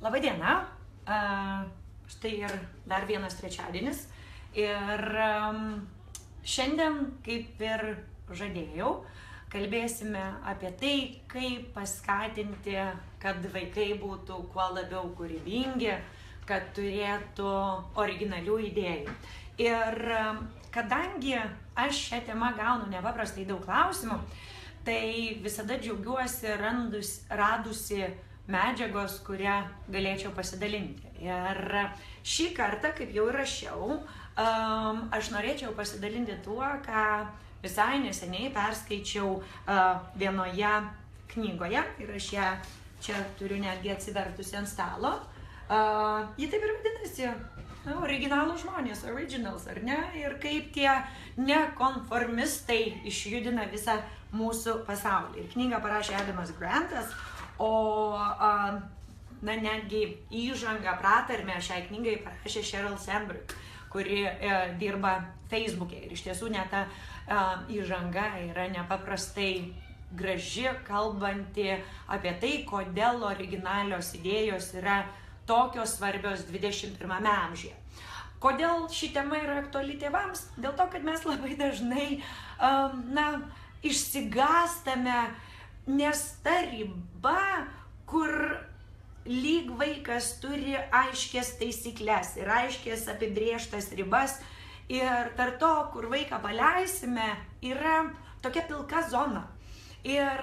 Labadiena, štai ir dar vienas trečiadienis ir šiandien, kaip ir žadėjau, kalbėsime apie tai, kaip paskatinti, kad vaikai būtų kuo labiau kūrybingi, kad turėtų originalių idėjų. Ir kadangi aš šią temą gaunu nepaprastai daug klausimų, tai visada džiaugiuosi radusi medžiagos, kurią galėčiau pasidalinti. Ir šį kartą, kaip jau ir rašiau, aš norėčiau pasidalinti tuo, ką visai neseniai perskaičiau vienoje knygoje. Ir aš ją čia turiu netgi atsivertusi ant stalo. Ji taip ir vadinasi, originalūs žmonės, originals, ar ne? Ir kaip tie nekonformistai išjudina visą mūsų pasaulį. Ir knygą parašė Adamas Grantas, o netgi įžangą, pratarmę šiai knygai parašė Sheryl Sandberg, kuri dirba Facebook'e. Ir iš tiesų net ta įžanga yra nepaprastai graži, kalbanti apie tai, kodėl originalios idėjos yra tokios svarbios 21 amžiuje. Kodėl ši tema yra aktuali tėvams? Dėl to, kad mes labai dažnai išsigąstame, nes ta riba, kur lyg vaikas turi aiškias taisyklės ir aiškias apibrėžtas ribas, ir tarp to, kur vaiką paleisime, yra tokia pilka zona. Ir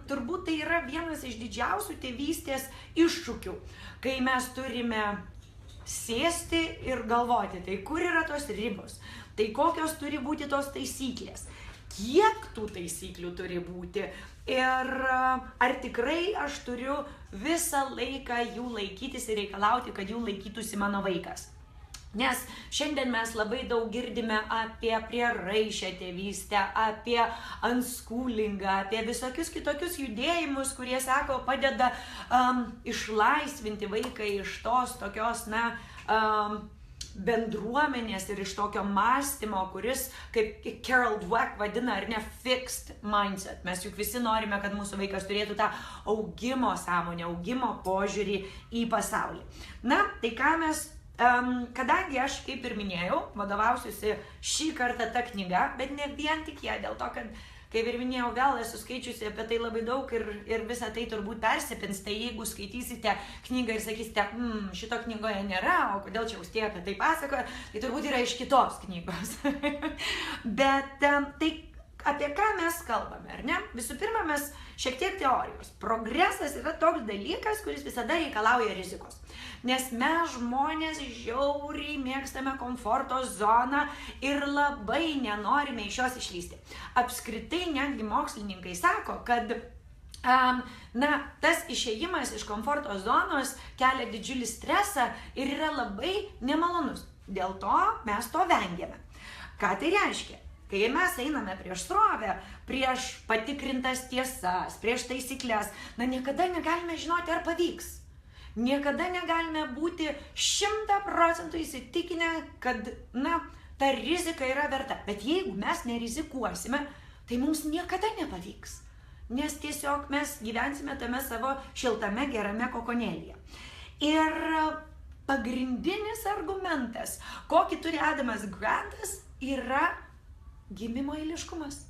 turbūt tai yra vienas iš didžiausių tėvystės iššūkių, kai mes turime sėsti ir galvoti, tai kur yra tos ribos, tai kokios turi būti tos taisyklės, kiek tų taisyklių turi būti ir ar tikrai aš turiu visą laiką jų laikytis ir reikalauti, kad jų laikytųsi mano vaikas. Nes šiandien mes labai daug girdime apie prieraišią tėvystę, apie unschoolingą, apie visokius kitokius judėjimus, kurie, sako, padeda išlaisvinti vaiką iš tos tokios, bendruomenės ir iš tokio mąstymo, kuris, kaip Carol Dweck vadina, ar ne, fixed mindset. Mes juk visi norime, kad mūsų vaikas turėtų tą augimo sąmonę, augimo požiūrį į pasaulį. Na, tai ką mes kadangi aš, kaip ir minėjau, vadovausiuosi šį kartą tą knygą, bet ne vien tik ją, dėl to, kad, kaip ir minėjau, vėl esu skaičiusi apie tai labai daug ir visą tai turbūt persipins, tai jeigu skaitysite knygą ir sakysite, šito knygoje nėra, o kodėl čia Austėja apie tai pasakoja, tai turbūt yra iš kitos knygos. Bet tai apie ką mes kalbame, ar ne? Visų pirma, mes šiek tiek teorijos. Progresas yra toks dalykas, kuris visada reikalauja rizikos. Nes mes žmonės žiauriai mėgstame komforto zoną ir labai nenorime iš jos išlysti. Apskritai netgi mokslininkai sako, kad tas išėjimas iš komforto zonos kelia didžiulį stresą ir yra labai nemalonus. Dėl to mes to vengiame. Ką tai reiškia? Kai mes einame prieš srovę, prieš patikrintas tiesas, prieš taisyklės, niekada negalime žinoti, ar pavyks. Niekada negalime būti 100% įsitikinę, kad, ta rizika yra verta. Bet jeigu mes nerizikuosime, tai mums niekada nepavyks. Nes tiesiog mes gyvensime tame savo šiltame, gerame kokonėlyje. Ir pagrindinis argumentas, kokį turi Adamas Grantas, yra gimimo eiliškumas.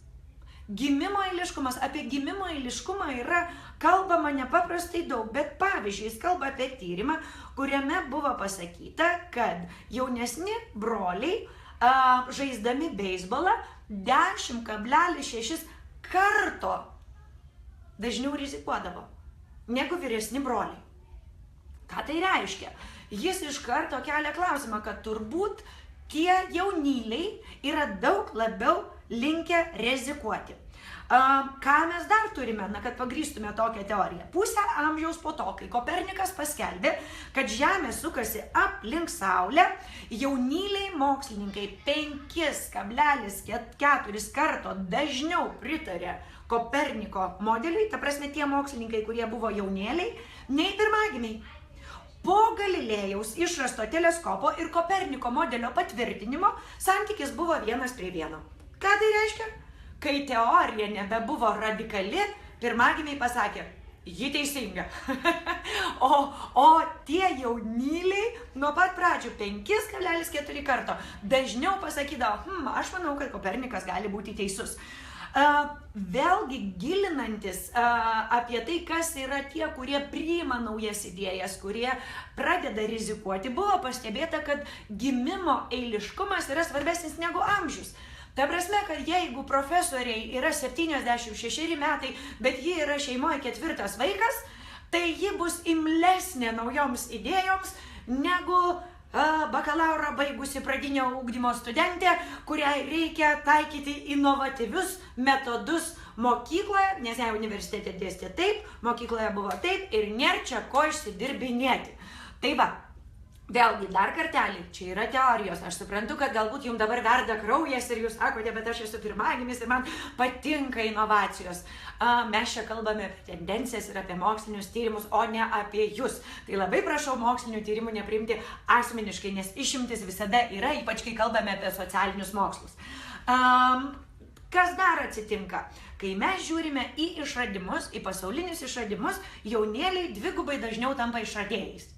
Gimimo eiliškumas. Apie gimimo eiliškumą yra kalbama nepaprastai daug, bet pavyzdžiui, jis kalba apie tyrimą, kuriame buvo pasakyta, kad jaunesni broliai žaisdami beisbolą 10,6 karto dažniau rizikuodavo negu vyresni broliai. Ką tai reiškia? Jis iš karto kelia klausimą, kad turbūt tie jaunyliai yra daug labiau linkę rizikuoti. Ką mes dar turime, kad pagrįstume tokią teoriją? Pusę amžiaus po to, kai Kopernikas paskelbė, kad Žemė sukasi aplink Saulę, jaunyliai mokslininkai 5,4 karto dažniau pritarė Koperniko modeliui, ta prasme tie mokslininkai, kurie buvo jaunėliai, nei pirmagimiai. Po Galilėjaus išrasto teleskopo ir Koperniko modelio patvirtinimo santykis buvo 1:1. Ką tai reiškia? Kai teorija nebebuvo radikali, pirmagimiai pasakė, ji teisinga. o tie jaunyliai nuo pat pradžių 5,4 karto dažniau pasakydavo, aš manau, kad Kopernikas gali būti teisus. Vėlgi gilinantis apie tai, kas yra tie, kurie priima naujas idėjas, kurie pradeda rizikuoti, buvo pastebėta, kad gimimo eiliškumas yra svarbesnis negu amžius. Ta prasme, kad jeigu profesoriai yra 76 metai, bet ji yra šeimoje 4 vaikas, tai ji bus imlesnė naujoms idėjoms negu bakalaurą baigusi pradinio ugdymo studentė, kuriai reikia taikyti inovatyvius metodus mokykloje, nes jai universitete dėstė taip, mokykloje buvo taip ir nėra čia ko išsidirbinėti. Tai va, vėlgi dar kartelį, čia yra teorijos, aš suprantu, kad galbūt jums dabar verda kraujas ir jūs sakote, bet aš esu pirmagimis ir man patinka inovacijos. Mes čia kalbame apie tendencijas ir apie mokslinius tyrimus, o ne apie jūs. Tai labai prašau mokslinių tyrimų nepriimti asmeniškai, nes išimtis visada yra, ypač kai kalbame apie socialinius mokslus. Kas dar atsitinka? Kai mes žiūrime į išradimus, į pasaulinius išradimus, jaunėliai dvigubai dažniau tampa išradėjais.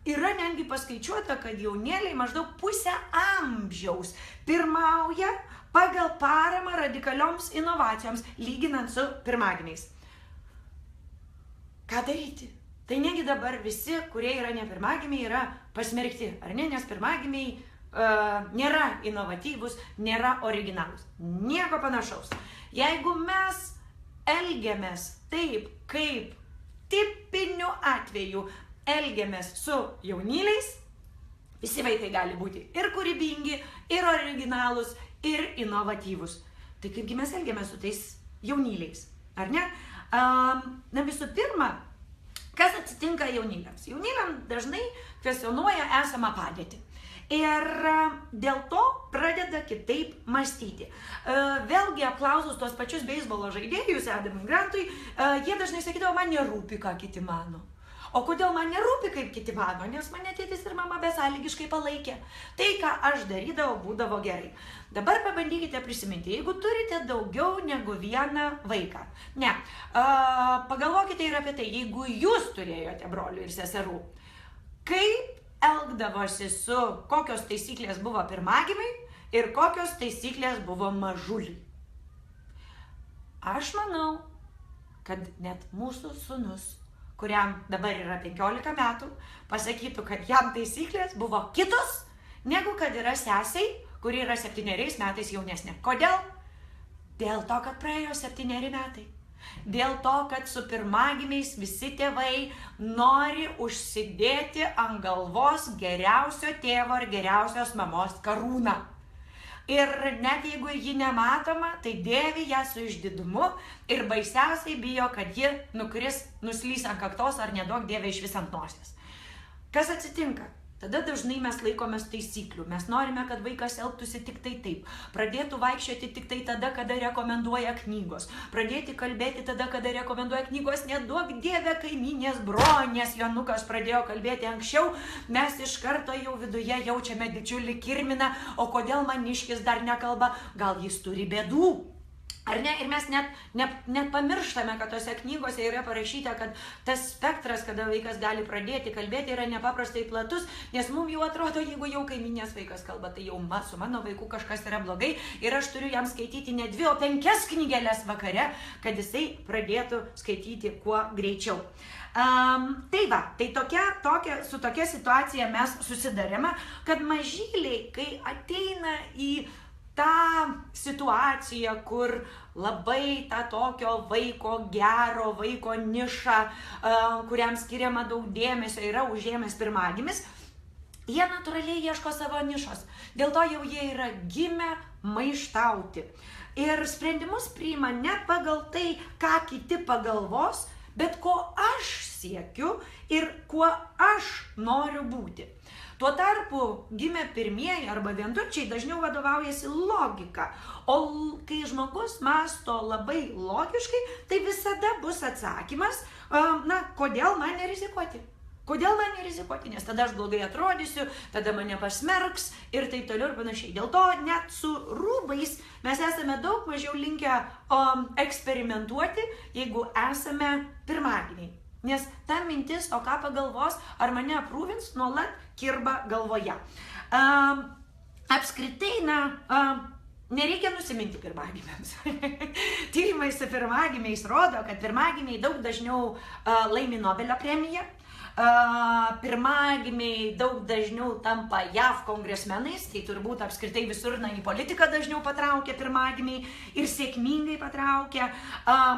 Yra netgi paskaičiuota, kad jaunėliai maždaug pusę amžiaus pirmauja pagal paramą radikalioms inovacijoms, lyginant su pirmagimiais. Ką daryti? Tai negi dabar visi, kurie yra ne pirmagimiai, yra pasmerkti, ar ne? Nes pirmagimiai nėra inovatyvūs, nėra originalūs. Nieko panašaus. Jeigu mes elgiamės taip, kaip tipiniu atveju elgiamės su jaunyliais, visi vaikai gali būti ir kūrybingi, ir originalūs, ir inovatyvūs. Tai kaipgi mes elgiamės su tais jaunyliais, ar ne? Na visų pirma, kas atsitinka jaunyliams? Jaunyliam dažnai kvestionuoja esamą padėtį. Ir dėl to pradeda kitaip mąstyti. Vėlgi apklausus tuos pačius beisbolo žaidėjus, Adamui Grantui, jie dažnai sakydavo, man nerūpi, ką kiti mano. O kodėl man nerūpi, kaip kiti mano? Nes mane tėtis ir mama besąlygiškai palaikė. Tai, ką aš darydavau, būdavo gerai. Dabar pabandykite prisiminti, jeigu turite daugiau negu vieną vaiką. Ne, pagalvokite ir apie tai, jeigu jūs turėjote brolių ir seserų, kaip elgdavosi su kokios taisyklės buvo pirmagimiai ir kokios taisyklės buvo mažuliai. Aš manau, kad net mūsų sūnus, kuriam dabar yra 15 metų, pasakytų, kad jam taisyklės buvo kitos, negu kad yra sesiai, kuri yra 7 metais jaunesnė. Kodėl? Dėl to, kad praėjo 7 metai. Dėl to, kad su pirmagimiais visi tėvai nori užsidėti ant galvos geriausio tėvo ar geriausios mamos karūną. Ir net jeigu ji nematoma, tai dėvi ją su išdidumu ir baisiausiai bijo, kad ji nuslys ant kaktos ar neduok dieve iš vis ant nosies. Kas atsitinka? Tada dažnai mes laikomės taisyklių. Mes norime, kad vaikas elgtųsi tik tai taip. Pradėtų vaikščioti tik tai tada, kada rekomenduoja knygos. Pradėti kalbėti tada, kada rekomenduoja knygos. Neduok dieve kaimynės Bronės Jonukas pradėjo kalbėti anksčiau. Mes iš karto jau viduje jaučiame didžiulį kirminą. O kodėl maniškis dar nekalba? Gal jis turi bėdų? Ar ne? Ir mes net pamirštame, kad tose knygose yra parašyta, kad tas spektras, kada vaikas gali pradėti kalbėti, yra nepaprastai platus, nes mums jau atrodo, jeigu jau kaiminės vaikas kalba, tai jau su mano vaiku kažkas yra blogai ir aš turiu jam skaityti ne 2, o 5 knygelės vakare, kad jisai pradėtų skaityti kuo greičiau. Tai va, tai su tokia situacija mes susidarėme, kad mažyliai, kai ateina į tą situaciją, kur labai tą tokio vaiko, gero vaiko nišą, kuriam skiriama daug dėmesio, yra užėmęs pirmagimis, jie natūraliai ieško savo nišos. Dėl to jau jie yra gimę maištauti. Ir sprendimus priima ne pagal tai, ką kiti pagalvos, bet ko aš siekiu ir kuo aš noriu būti. Tuo tarpu gimę pirmieji arba vienturčiai dažniau vadovaujasi logika, o kai žmogus mąsto labai logiškai, tai visada bus atsakymas, kodėl man nerizikuoti? Kodėl man nerizikuoti? Nes tada aš blogai atrodysiu, tada mane pasmerks ir taip toliau ir panašiai. Dėl to net su rūbais mes esame daug mažiau linkę eksperimentuoti, jeigu esame pirmagimiai. Nes ta mintis, o ką pagalvos, ar mane aprūvins, nuolat kirba galvoje. Apskritai, nereikia nusiminti pirmagimiams. Tyrimai su pirmagimiais rodo, kad pirmagimiai daug dažniau laimi Nobelio premiją. Pirmagimiai daug dažniau tampa JAV kongresmenais, tai turbūt apskritai visur į politiką dažniau patraukia pirmagimiai ir sėkmingai patraukia,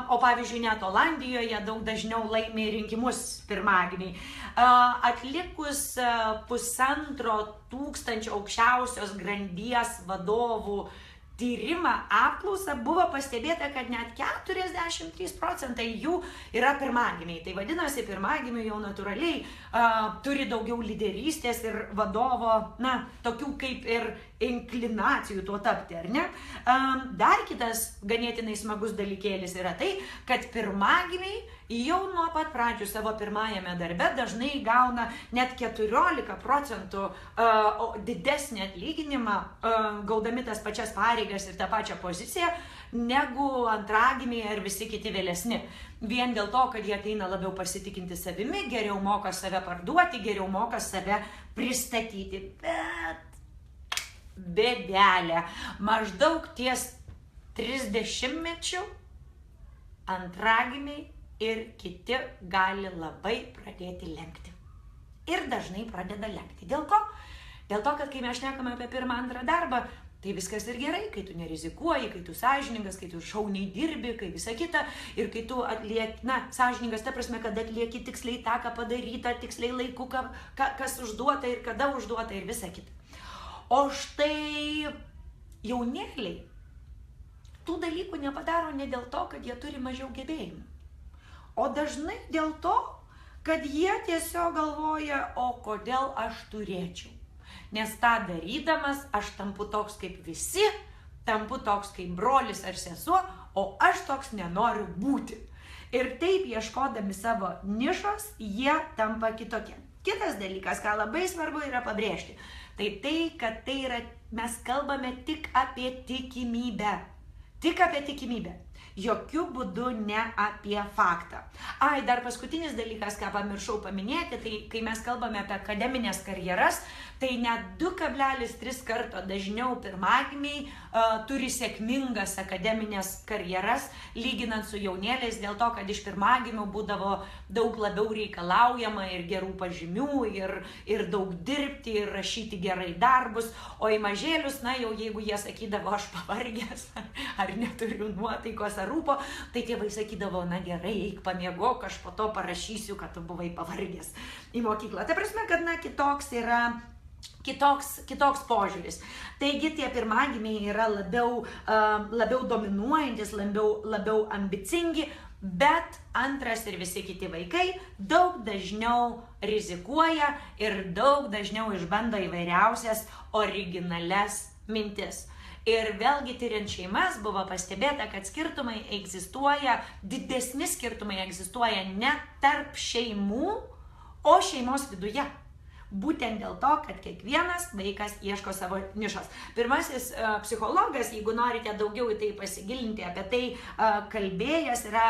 o pavyzdžiui net Olandijoje daug dažniau laimi rinkimus pirmagimiai. Atlikus 1500 aukščiausios grandies vadovų tyrimą, apklausą, buvo pastebėta, kad net 43% jų yra pirmagimiai. Tai vadinasi, pirmagimiai jau natūraliai turi daugiau lyderystės ir vadovo, tokių kaip ir inklinacijų tuo tapti, ar ne? Dar kitas ganėtinai smagus dalykėlis yra tai, kad pirmagimiai jau nuo pat pradžių savo pirmajame darbe dažnai gauna net 14% didesnį atlyginimą, gaudami tas pačias pareigas ir tą pačią poziciją, negu antragimiai ar visi kiti vėlesni. Vien dėl to, kad jie ateina labiau pasitikinti savimi, geriau moka save parduoti, geriau moka save pristatyti. Bet bėdelė, maždaug ties 30-mečių antragimiai ir kiti gali labai pradėti lenkti. Ir dažnai pradeda lenkti. Dėl ko? Dėl to, kad kai mes šnekame apie pirmą, antrą darbą, tai viskas ir gerai, kai tu nerizikuoji, kai tu sąžiningas, kai tu šauniai dirbi, kai visa kita, ir kai tu atlieki, sąžiningas ta prasme, kad atlieki tiksliai tą, ką padaryta, tiksliai laiku, kas užduota ir kada užduota ir visa kita. O štai jaunėliai tų dalykų nepadaro ne dėl to, kad jie turi mažiau gebėjimų, o dažnai dėl to, kad jie tiesiog galvoja, o kodėl aš turėčiau. Nes tą darydamas aš tampu toks kaip visi, tampu toks kaip brolis ar sesuo, o aš toks nenoriu būti. Ir taip ieškodami savo nišos, jie tampa kitokie. Kitas dalykas, ką labai svarbu yra pabrėžti, tai tai, kad tai yra, mes kalbame tik apie tikimybę. Tik apie tikimybę. Jokių būdų ne apie faktą. Dar paskutinis dalykas, ką pamiršau paminėti, tai kai mes kalbame apie akademinės karjeras, tai net 2,3 karto dažniau pirmagimiai turi sėkmingas akademinės karjeras, lyginant su jaunėliais, dėl to, kad iš pirmagimių būdavo daug labiau reikalaujama ir gerų pažymių, ir daug dirbti, ir rašyti gerai darbus, o į mažėlius, jau jeigu jie sakydavo, aš pavargęs, ar neturiu nuotaikos ar rūpo, tai tėvai sakydavo, gerai, eik pamiegok, aš po to parašysiu, kad tu buvai pavargęs į mokyklą. Ta prasme, kad kitoks yra kitoks požiūris. Taigi tie pirmagimiai yra labiau dominuojantis, labiau ambicingi, bet antras ir visi kiti vaikai daug dažniau rizikuoja ir daug dažniau išbando įvairiausias originalias mintis. Ir vėlgi tyriant šeimas buvo pastebėta, kad didesni skirtumai egzistuoja ne tarp šeimų, o šeimos viduje. Būtent dėl to, kad kiekvienas vaikas ieško savo nišos. Pirmasis psichologas, jeigu norite daugiau į tai pasigilinti, apie tai kalbėjęs yra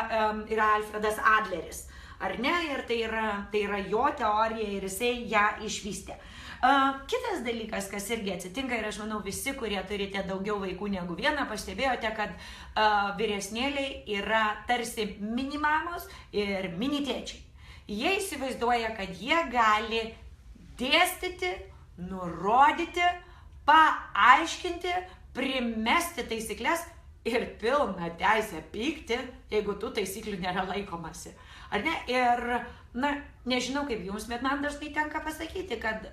Alfredas Adleris. Ar ne? Ir tai yra jo teorija ir jisai ją išvystė. Kitas dalykas, kas irgi atsitinka, ir aš manau visi, kurie turite daugiau vaikų negu vieną, pastebėjote, kad vyresnėliai yra tarsi mini mamos ir mini tėčiai. Jie įsivaizduoja, kad jie gali dėstyti, nurodyti, paaiškinti, primesti taisyklės ir pilną teisę pykti, jeigu tų taisyklių nėra laikomasi. Ar ne? Ir, nežinau kaip jums, bet man dažnai tenka pasakyti, kad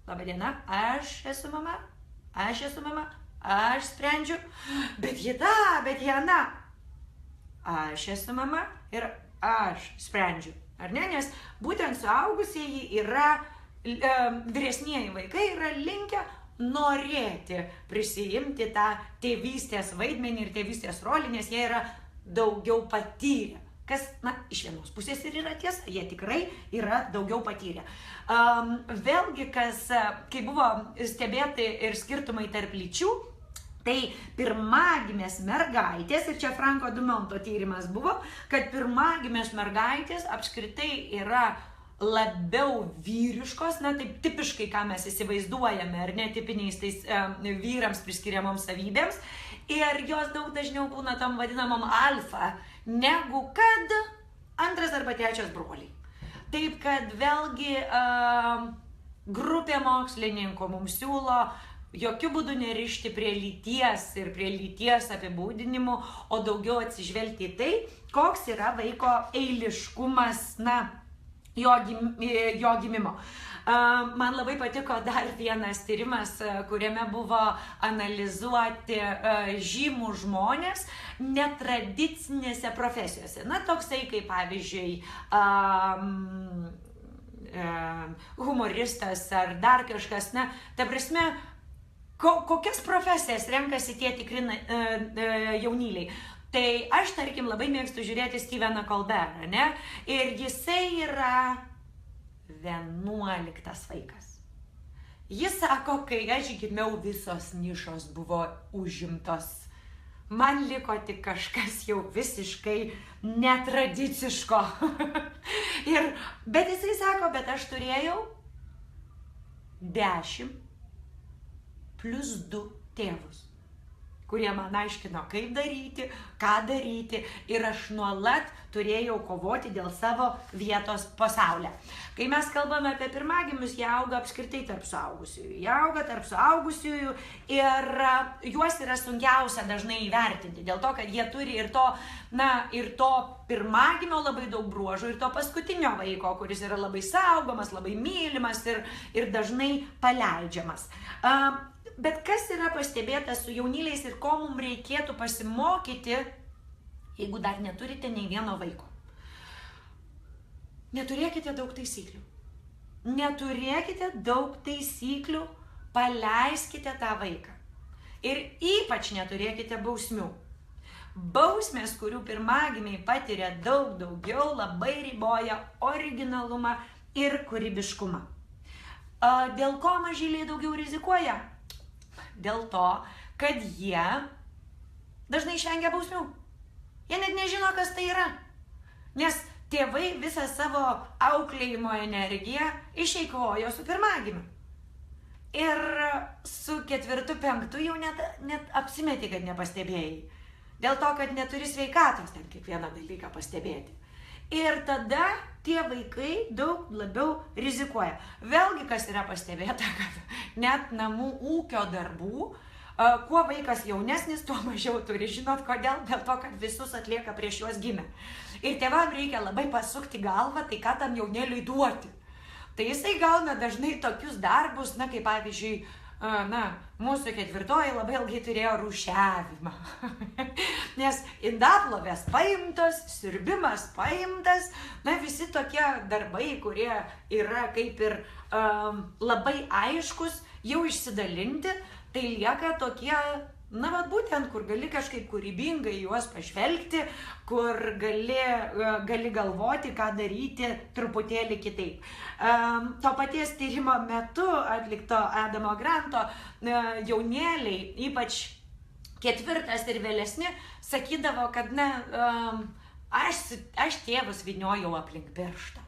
laba diena, aš esu mama, aš sprendžiu, bet ji ta, bet ji ana. Aš esu mama ir aš sprendžiu. Ar ne? Nes būtent suaugusieji vyresnieji vaikai yra linkę norėti prisijimti tą tėvystės vaidmenį ir tėvystės rolį, nes jie yra daugiau patyrę, kas, iš vienos pusės ir yra tiesa, jie tikrai yra daugiau patyrę. Vėlgi, kai buvo stebėti ir skirtumai tarp lyčių, tai pirmagimės mergaitės, ir čia Franko Dumonto tyrimas buvo, kad pirmagimės mergaitės apskritai yra labiau vyriškos, taip tipiškai, ką mes įsivaizduojame, ar netipiniais tais vyrams priskiriamoms savybėms, ir jos daug dažniau būna tam vadinamam alfa, negu kad antras arba trečias broliai. Taip kad vėlgi grupė mokslininkų mums siūlo jokių būdų nerišti prie lyties ir prie lyties apibūdinimų, o daugiau atsižvelgti į tai, koks yra vaiko eiliškumas, jo gimimo. Man labai patiko dar vienas tyrimas, kuriame buvo analizuoti žymų žmonės netradicinėse profesijose. Toksai kaip pavyzdžiui humoristas ar dar kažkas, ta prasme, kokias profesijas renkasi tie tikri jaunyliai. Tai aš, tarkim, labai mėgstu žiūrėti Steveną Colbertą, ir jisai yra 11 vaikas. Jis sako, kai aš gimiau, visos nišos buvo užimtos. Man liko tik kažkas jau visiškai netradiciško. Bet jisai sako, bet aš turėjau 10 plus 2 tėvus, kurie man aiškino, kaip daryti, ką daryti, ir aš nuolat turėjau kovoti dėl savo vietos pasaulyje. Kai mes kalbame apie pirmagimius, jie auga apskritai tarp suaugusiųjų. Jie auga tarp suaugusiųjų ir juos yra sunkiausia dažnai įvertinti, dėl to, kad jie turi ir to pirmagimio labai daug bruožų, ir to paskutinio vaiko, kuris yra labai saugomas, labai mylimas ir dažnai paleidžiamas. Bet kas yra pastebėta su jaunyliais ir ko mums reikėtų pasimokyti, jeigu dar neturite nei vieno vaiko? Neturėkite daug taisyklių. Neturėkite daug taisyklių, paleiskite tą vaiką. Ir ypač neturėkite bausmių. Bausmės, kurių pirmagimiai patiria daug daugiau, labai riboja originalumą ir kūrybiškumą. Dėl ko mažyliai daugiau rizikuoja? Dėl to, kad jie dažnai išvengia bausmių. Jie net nežino, kas tai yra. Nes tėvai visą savo auklėjimo energiją išeikvojo su pirmagimiu. Ir su 4-5 jau net apsimeti, kad nepastebėjai. Dėl to, kad neturi sveikatos ten kiekvieną dalyką pastebėti. Ir tada tie vaikai daug labiau rizikuoja. Vėlgi, kas yra pastebėta, kad net namų ūkio darbų, kuo vaikas jaunesnis, tuo mažiau turi. Žinot, kodėl? Dėl to, kad visus atlieka prieš juos gimę. Ir tėvam reikia labai pasukti galvą, tai ką tam jaunėliui duoti. Tai jisai gauna dažnai tokius darbus, kaip pavyzdžiui, mūsų 4 labai ilgai turėjo rūšiavimą. Nes indaplovės paimtos, siurbimas paimtas, visi tokie darbai, kurie yra kaip ir labai aiškus, jau išsidalinti, tai lieka tokie, būtent, kur gali kažkaip kūrybingai juos pažvelgti, kur gali galvoti, ką daryti truputėlį kitaip. To paties tyrimo metu atlikto Adamo Granto jaunėliai, ypač 4 ir vėlesni, sakydavo, kad aš tėvus vyniojau aplink pirštą.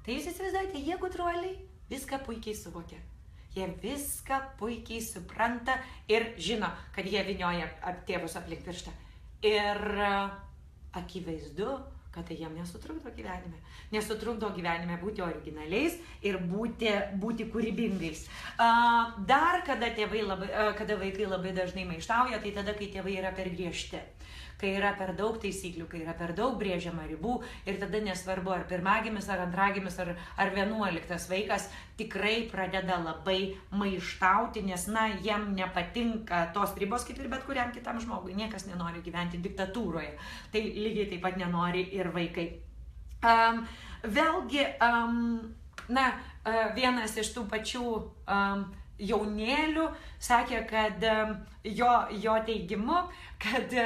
Tai jūs įsivaizduojate, jie gudruoliai viską puikiai suvokia. Jie viską puikiai supranta ir žino, kad jie vynioja tėvus aplink pirštą. Ir akivaizdu, kad tai jiem nesutrukdo gyvenime. Nesutrukdo gyvenime būti originaliais ir būti kūrybingais. Dar kada vaikai labai dažnai maištauja, tai tada, kai tėvai yra per griežti. Kai yra per daug taisyklių, kai yra per daug brėžiama ribų, ir tada nesvarbu, ar pirmagimis, ar antragimis, ar 11 vaikas tikrai pradeda labai maištauti, nes jiem nepatinka tos ribos, kaip ir bet kuriam kitam žmogui. Niekas nenori gyventi diktatūroje. Tai lygiai taip pat nenori ir vaikai. Vėlgi, vienas iš tų pačių jaunėlių sakė, kad jo teigimu, kad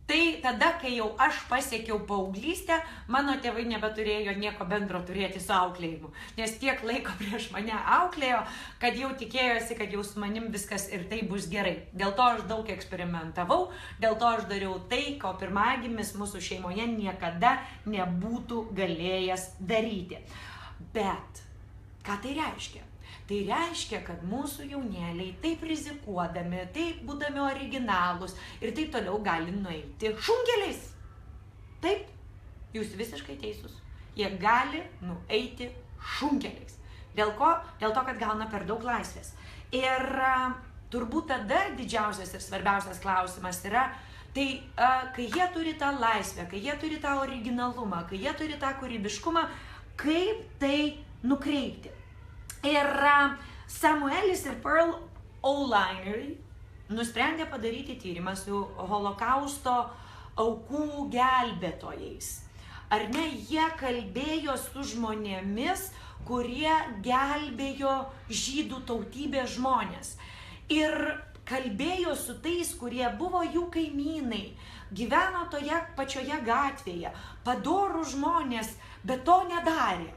Tai tada, kai jau aš pasiekiau paauglystę, mano tėvai nebeturėjo nieko bendro turėti su auklėjimu. Nes tiek laiko prieš mane auklėjo, kad jau tikėjosi, kad jau su manim viskas ir tai bus gerai. Dėl to aš daug eksperimentavau, dėl to aš dariau tai, ko pirmagimis mūsų šeimoje niekada nebūtų galėjęs daryti. Bet ką tai reiškia? Tai reiškia, kad mūsų jaunėliai taip rizikuodami, taip būdami originalūs ir taip toliau gali nueiti šunkeliais. Taip, jūs visiškai teisūs. Jie gali nueiti šunkeliais. Dėl ko? Dėl to, kad gauna per daug laisvės. Ir turbūt tada didžiausias ir svarbiausias klausimas yra, tai kai jie turi tą laisvę, kai jie turi tą originalumą, kai jie turi tą kūrybiškumą, kaip tai nukreipti. Ir Samuelis ir Pearl O'Leary nusprendė padaryti tyrimą su holokausto aukų gelbėtojais. Ar ne, jie kalbėjo su žmonėmis, kurie gelbėjo žydų tautybės žmonės. Ir kalbėjo su tais, kurie buvo jų kaimynai, gyveno toje pačioje gatvėje, padorų žmonės, bet to nedarė.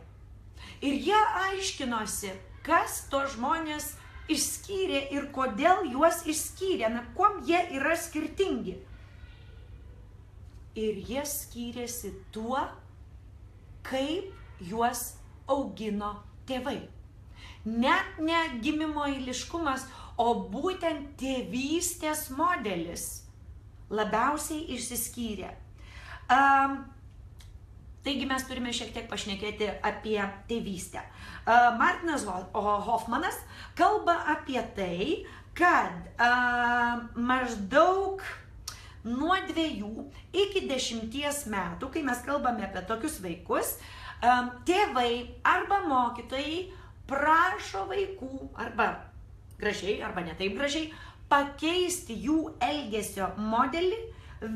Ir jie aiškinosi, kas to žmonės išskyrė ir kodėl juos išskyrė, kuom jie yra skirtingi. Ir jie skyrėsi tuo, kaip juos augino tėvai. Net ne gimimo eiliškumas, o būtent tėvystės modelis labiausiai išsiskyrė. Taigi mes turime šiek tiek pašnekėti apie tėvystę. Martinas Hoffmanas kalba apie tai, kad maždaug nuo 2 iki 10 metų, kai mes kalbame apie tokius vaikus, tėvai arba mokytojai prašo vaikų, arba gražiai, arba ne taip gražiai, pakeisti jų elgesio modelį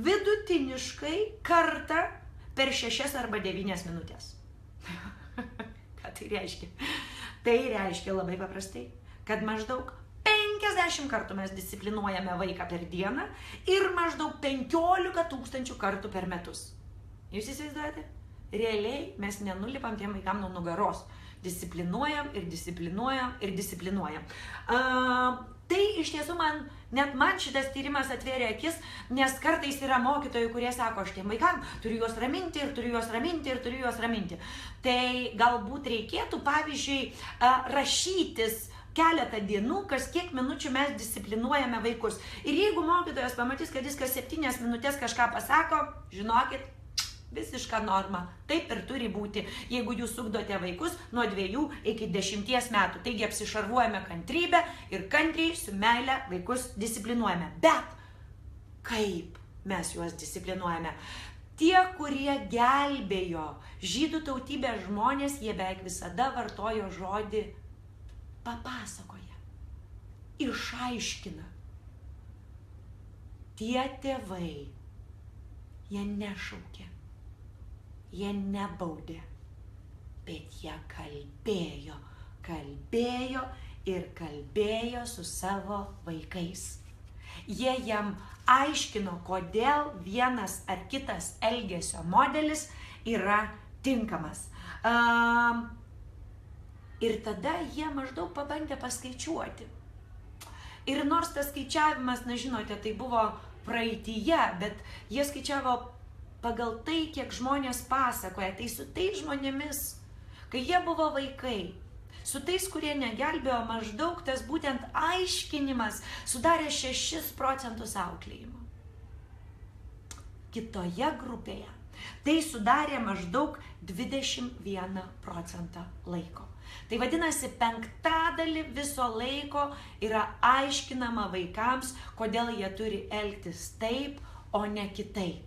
vidutiniškai kartą per 6 arba 9 minutės. Ką tai reiškia? Tai reiškia labai paprastai, kad maždaug 50 kartų mes disciplinuojame vaiką per dieną ir maždaug 15 000 kartų per metus. Jūs įsivaizduojate? Realiai mes nenulipam tiem vaikam nuo nugaros. Disciplinuojam ir disciplinuojam ir disciplinuojam. Tai iš tiesų net man šitas tyrimas atvėrė akis, nes kartais yra mokytojų, kurie sako, aš tiem vaikam turiu juos raminti ir turiu juos raminti ir turiu juos raminti. Tai galbūt reikėtų, pavyzdžiui, rašytis keletą dienų, kas kiek minučių mes disciplinuojame vaikus. Ir jeigu mokytojas pamatys, kad jis kas 7 minutės kažką pasako, žinokit, visiška norma. Taip ir turi būti, jeigu jūs ugdote vaikus nuo 2 iki 10 metų. Taigi apsišarvuojame kantrybę ir kantriai su meile vaikus disciplinuojame. Bet kaip mes juos disciplinuojame? Tie, kurie gelbėjo žydų tautybės žmonės, jie beveik visada vartojo žodį papasakoja, išaiškina. Tie tėvai, jie nešaukė. Jie nebaudė, bet jie kalbėjo ir kalbėjo su savo vaikais. Jie jam aiškino, kodėl vienas ar kitas elgesio modelis yra tinkamas. Ir tada jie maždaug pabandė paskaičiuoti. Ir nors tas skaičiavimas, žinote, tai buvo praeityje, bet jie skaičiavo pagal tai, kiek žmonės pasakoja. Tai su tais žmonėmis, kai jie buvo vaikai, su tais, kurie negelbėjo, maždaug tas būtent aiškinimas sudarė 6% auklėjimo. Kitoje grupėje tai sudarė maždaug 21% laiko. Tai vadinasi, 5/5 viso laiko yra aiškinama vaikams, kodėl jie turi elgtis taip, o ne kitaip.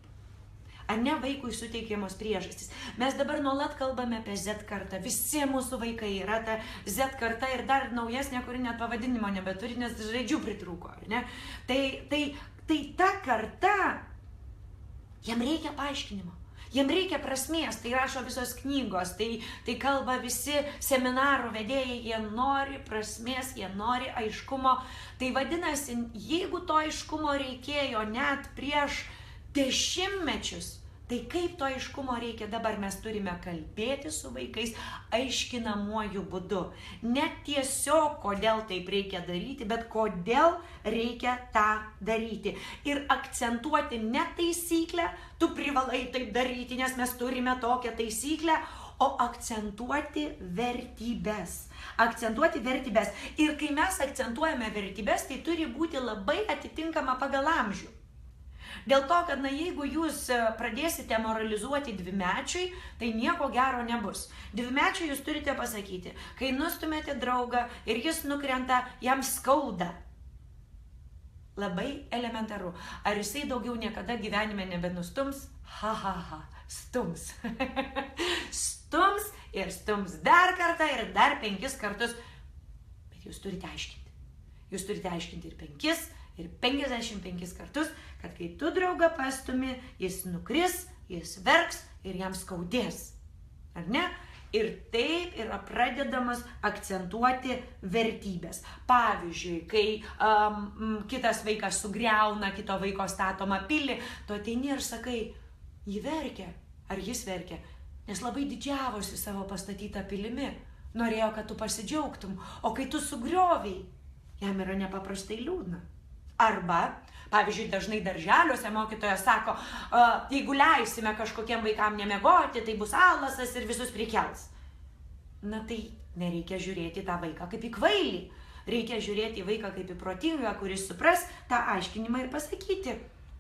Ar ne vaikui suteikiamos priežastys? Mes dabar nuolat kalbame apie Z kartą. Visi mūsų vaikai yra ta Z karta ir dar naujesnė, kuri net pavadinimo nebeturi, nes žaidžių pritrūko, ar ne? Tai ta karta, jam reikia paaiškinimo. Jam reikia prasmės, tai rašo visos knygos, tai kalba visi seminarų vedėjai, jie nori prasmės, jie nori aiškumo. Tai vadinasi, jeigu to aiškumo reikėjo net prieš dešimtmečius. Tai kaip to aiškumo reikia dabar? Mes turime kalbėti su vaikais aiškinamuoju būdu. Ne tiesiog, kodėl taip reikia daryti, bet kodėl reikia tą daryti. Ir akcentuoti ne taisyklę, tu privalai taip daryti, nes mes turime tokią taisyklę, o akcentuoti vertybės. Akcentuoti vertybės. Ir kai mes akcentuojame vertybės, tai turi būti labai atitinkama pagal amžių. Dėl to, kad jeigu jūs pradėsite moralizuoti dvimečiui, tai nieko gero nebus. Dvimečiui jūs turite pasakyti, kai nustumėte draugą ir jis nukrenta, jam skauda. Labai elementaru. Ar jisai daugiau niekada gyvenime nebenustums? Stums. Stums ir stums dar kartą ir dar 5 kartus. Bet jūs turite aiškinti. Jūs turite aiškinti ir 5 ir 55 kartus, kad kai tu draugą pastumi, jis nukris, jis verks ir jam skaudės. Ar ne? Ir taip yra pradedamas akcentuoti vertybės. Pavyzdžiui, kai kitas vaikas sugriauna kito vaiko statomą pilį, tu ateini ir sakai, ji verkia, ar jis verkia, nes labai didžiavosi savo pastatytą pilimi, norėjo, kad tu pasidžiaugtum, o kai tu sugrioviai, jam yra nepaprastai liūdna. Arba, pavyzdžiui, dažnai darželiuose mokytojas sako, jeigu leisime kažkokiem vaikam nemiegoti, tai bus alasas ir visus prikels. Na tai nereikia žiūrėti tą vaiką kaip į kvailį. Reikia žiūrėti į vaiką kaip į protingą, kuris supras tą aiškinimą ir pasakyti,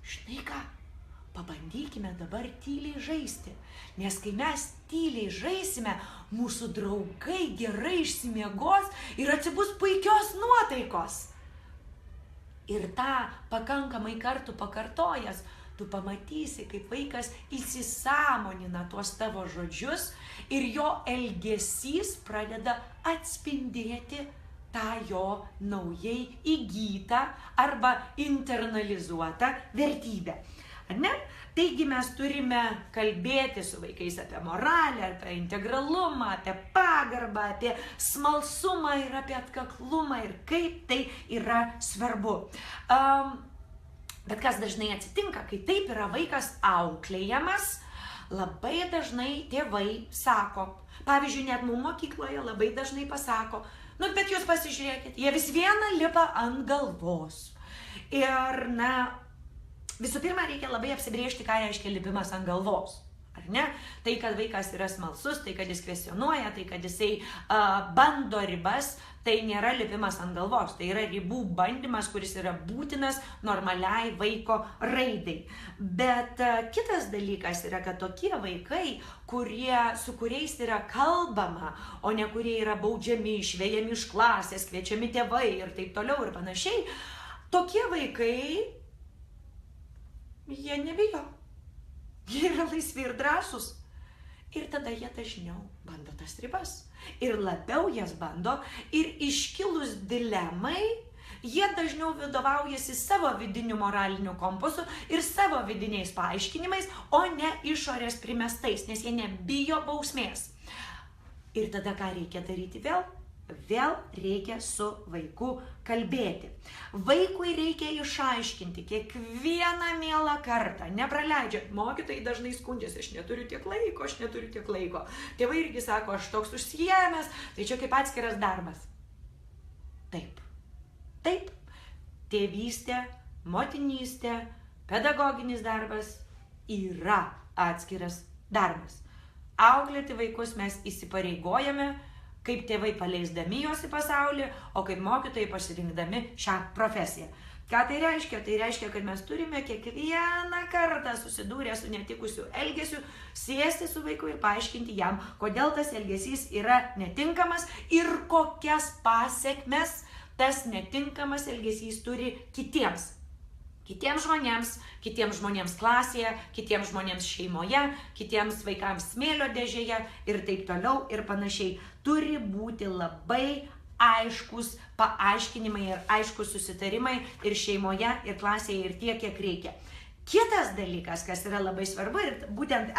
žinai ką, pabandykime dabar tyliai žaisti. Nes kai mes tyliai žaisime, mūsų draugai gerai išsimiegos ir atsibus puikios nuotaikos. Ir tą pakankamai kartų pakartojas, tu pamatysi, kaip vaikas įsisąmonina tuos tavo žodžius ir jo elgesys pradeda atspindėti tą jo naujai įgytą arba internalizuotą vertybę. Ar ne? Taigi mes turime kalbėti su vaikais apie moralę, apie integralumą, apie pagarbą, apie smalsumą ir apie atkaklumą ir kaip tai yra svarbu. Bet kas dažnai atsitinka, kai taip yra vaikas auklėjamas, labai dažnai tėvai sako, pavyzdžiui, net mums mokykloje labai dažnai pasako, bet jūs pasižiūrėkit, jie vis viena lipa ant galvos. Ir, visų pirma, reikia labai apsibrėžti, ką reiškia lipimas ant galvos. Ar ne? Tai, kad vaikas yra smalsus, tai, kad jis kvestionuoja, tai, kad jisai bando ribas, tai nėra lipimas ant galvos. Tai yra ribų bandymas, kuris yra būtinas normaliai vaiko raidai. Bet kitas dalykas yra, kad tokie vaikai, su kuriais yra kalbama, o ne kurie yra baudžiami, išvejami iš klasės, kviečiami tėvai ir taip toliau ir panašiai, tokie vaikai jie nebijo. Jie yra laisvi ir drąsūs. Ir tada jie dažniau bando tas ribas. Ir labiau jas bando. Ir iškilus dilemai, jie dažniau vadovaujasi savo vidiniu moraliniu kompasu ir savo vidiniais paaiškinimais, o ne išorės primestais, nes jie nebijo bausmės. Ir tada ką reikia daryti vėl? Vėl reikia su vaiku kalbėti. Vaikui reikia išaiškinti kiekvieną mielą kartą, nepraleidžia. Mokytojai dažnai skundžiasi, aš neturiu tiek laiko. Tėvai irgi sako, aš toks užsiėmęs, tai čia kaip atskiras darbas. Taip. Tėvystė, motinystė, pedagoginis darbas yra atskiras darbas. Auklėti vaikus mes įsipareigojame, kaip tėvai paleisdami juos į pasaulį, o kaip mokytojai pasirinkdami šią profesiją. Ką tai reiškia? Tai reiškia, kad mes turime kiekvieną kartą susidūrę su netikusiu elgesiu, sėsti su vaiku ir paaiškinti jam, kodėl tas elgesys yra netinkamas ir kokias pasekmes tas netinkamas elgesys turi kitiems žmonėms klasėje, kitiems žmonėms šeimoje, kitiems vaikams smėlio dėžėje ir taip toliau ir panašiai. Turi būti labai aiškus paaiškinimai ir aiškus susitarimai ir šeimoje, ir klasėje, ir tiek, kiek reikia. Kitas dalykas, kas yra labai svarbu, ir būtent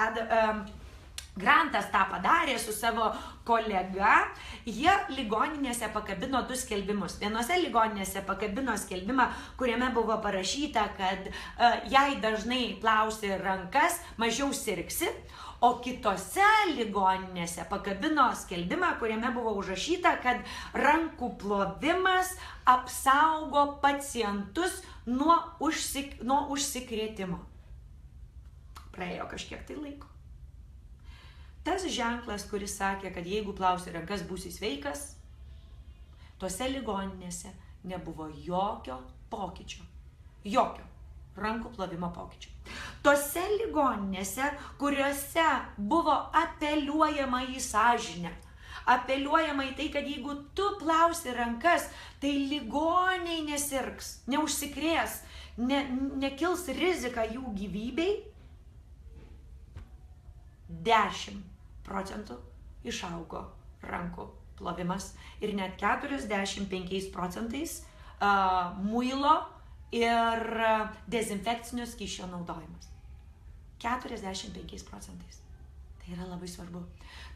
Grantas tą padarė su savo kolega, jie ligoninėse pakabino 2 skelbimus. Vienose ligoninėse pakabino skelbimą, kuriame buvo parašyta, kad jei dažnai plausi rankas, mažiau sirgsi, o kitose ligoninėse pakabino skelbimą, kuriame buvo užrašyta, kad rankų plovimas apsaugo pacientus nuo užsikrėtimo. Praėjo kažkiek tai laiko. Tas ženklas, kuris sakė, kad jeigu plausi rankas, būsi sveikas, tose ligoninėse nebuvo jokio pokyčio. Jokio rankų plovimo pokyčio. Tose ligoninėse, kuriuose buvo apeliuojama į sąžinę, apeliuojama į tai, kad jeigu tu plausi rankas, tai ligoniai nesirgs, neužsikrės, nekils rizika jų gyvybei, 10% išaugo rankų plovimas ir net 45% muilo ir dezinfekcinio skysčio naudojimas. 45%. Tai yra labai svarbu.